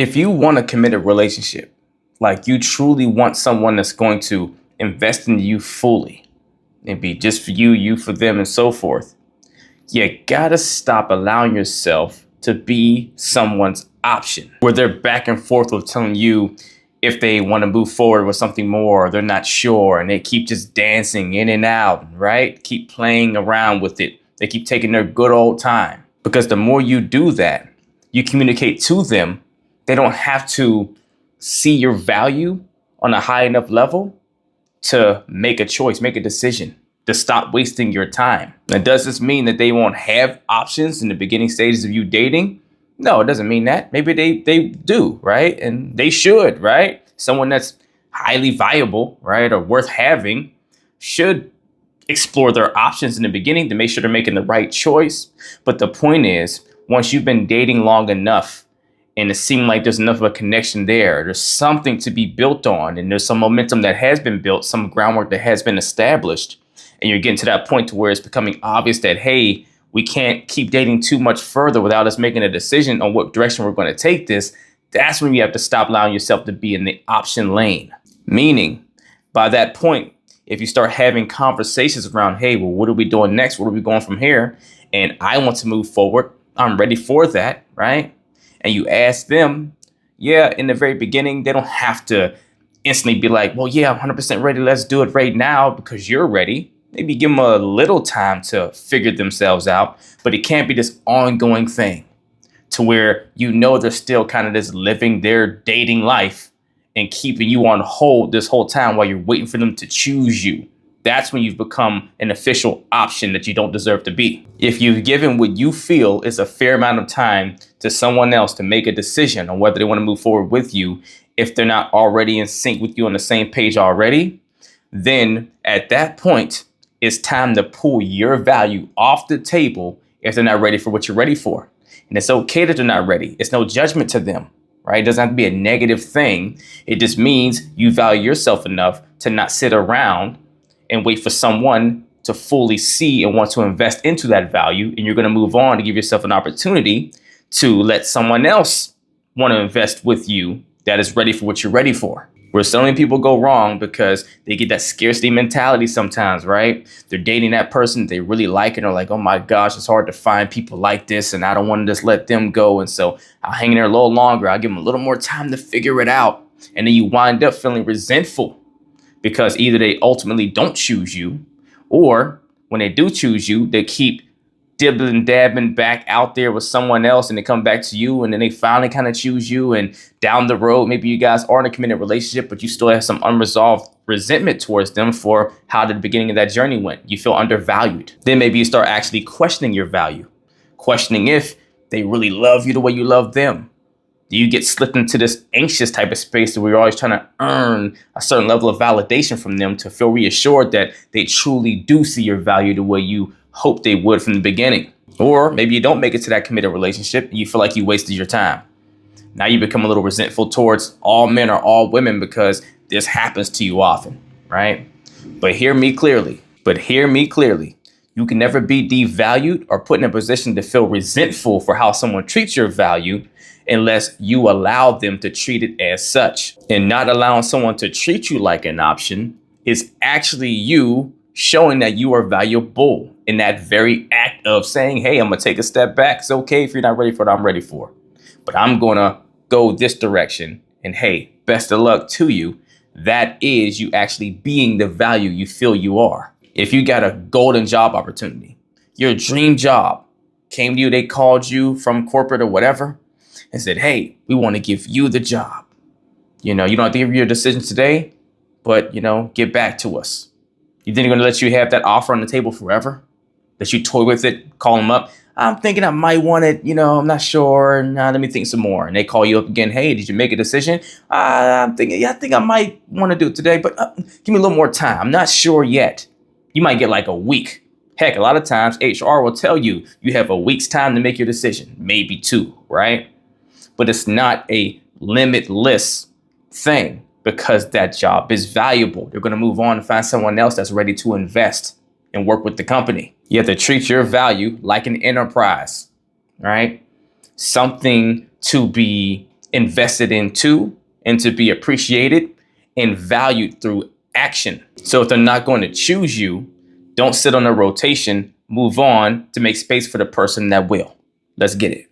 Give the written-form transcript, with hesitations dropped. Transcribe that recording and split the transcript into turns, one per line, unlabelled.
If you want a committed relationship, like you truly want someone that's going to invest in you fully and be just for you, you for them, and so forth, you gotta stop allowing yourself to be someone's option where they're back and forth with telling you if they want to move forward with something more, or they're not sure, and they keep just dancing in and out, right? Keep playing around with it. They keep taking their good old time. Because the more you do that, you communicate to them, they don't have to see your value on a high enough level to make a choice, make a decision, to stop wasting your time. Now, does this mean that they won't have options in the beginning stages of you dating? No, it doesn't mean that. Maybe they do, right? And they should, right? Someone that's highly viable, right, or worth having should explore their options in the beginning to make sure they're making the right choice. But the point is, once you've been dating long enough and it seems like there's enough of a connection there's something to be built on, and there's some momentum that has been built, some groundwork that has been established, and you're getting to that point to where it's becoming obvious that, hey, we can't keep dating too much further without us making a decision on what direction we're going to take this. That's when you have to stop allowing yourself to be in the option lane. Meaning, by that point, if you start having conversations around, hey, well, what are we doing next? Where are we going from here? And I want to move forward. I'm ready for that, right? And you ask them, yeah, in the very beginning, they don't have to instantly be like, well, yeah, I'm 100% ready. Let's do it right now because you're ready. Maybe give them a little time to figure themselves out, but it can't be this ongoing thing to where they're still kind of just living their dating life and keeping you on hold this whole time while you're waiting for them to choose you. That's when you've become an official option that you don't deserve to be. If you've given what you feel is a fair amount of time to someone else to make a decision on whether they want to move forward with you, if they're not already in sync with you on the same page already, then at that point, it's time to pull your value off the table if they're not ready for what you're ready for. And it's okay that they're not ready. It's no judgment to them, right? It doesn't have to be a negative thing. It just means you value yourself enough to not sit around and wait for someone to fully see and want to invest into that value. And you're going to move on to give yourself an opportunity to let someone else want to invest with you that is ready for what you're ready for. Where so many people go wrong because they get that scarcity mentality sometimes, right? They're dating that person they really like and they're like, oh my gosh, it's hard to find people like this and I don't want to just let them go. And so I'll hang in there a little longer. I'll give them a little more time to figure it out. And then you wind up feeling resentful because either they ultimately don't choose you, or when they do choose you, they keep dibbling, dabbing back out there with someone else and they come back to you and then they finally kind of choose you. And down the road, maybe you guys are in a committed relationship, but you still have some unresolved resentment towards them for how the beginning of that journey went. You feel undervalued. Then maybe you start actually questioning your value, questioning if they really love you the way you love them. Do you get slipped into this anxious type of space where you're always trying to earn a certain level of validation from them to feel reassured that they truly do see your value the way you hope they would from the beginning? Or maybe you don't make it to that committed relationship and you feel like you wasted your time. Now you become a little resentful towards all men or all women because this happens to you often, right? But hear me clearly. You can never be devalued or put in a position to feel resentful for how someone treats your value unless you allow them to treat it as such. And not allowing someone to treat you like an option is actually you showing that you are valuable in that very act of saying, hey, I'm going to take a step back. It's okay if you're not ready for what I'm ready for, but I'm going to go this direction. And hey, best of luck to you. That is you actually being the value you feel you are. If you got a golden job opportunity, your dream job came to you, they called you from corporate or whatever and said, hey, we want to give you the job. You don't have to give your decision today, but, get back to us. You think they're going to let you have that offer on the table forever? That you toy with it, call them up. I'm thinking I might want it. I'm not sure. Nah, let me think some more. And they call you up again. Hey, did you make a decision? I'm thinking, I think I might want to do it today, but give me a little more time. I'm not sure yet. You might get like a week. Heck, a lot of times HR will tell you you have a week's time to make your decision, maybe two, right? But it's not a limitless thing because that job is valuable. They're going to move on and find someone else that's ready to invest and work with the company. You have to treat your value like an enterprise, right? Something to be invested into and to be appreciated and valued through action. So if they're not going to choose you, don't sit on a rotation, move on to make space for the person that will. Let's get it.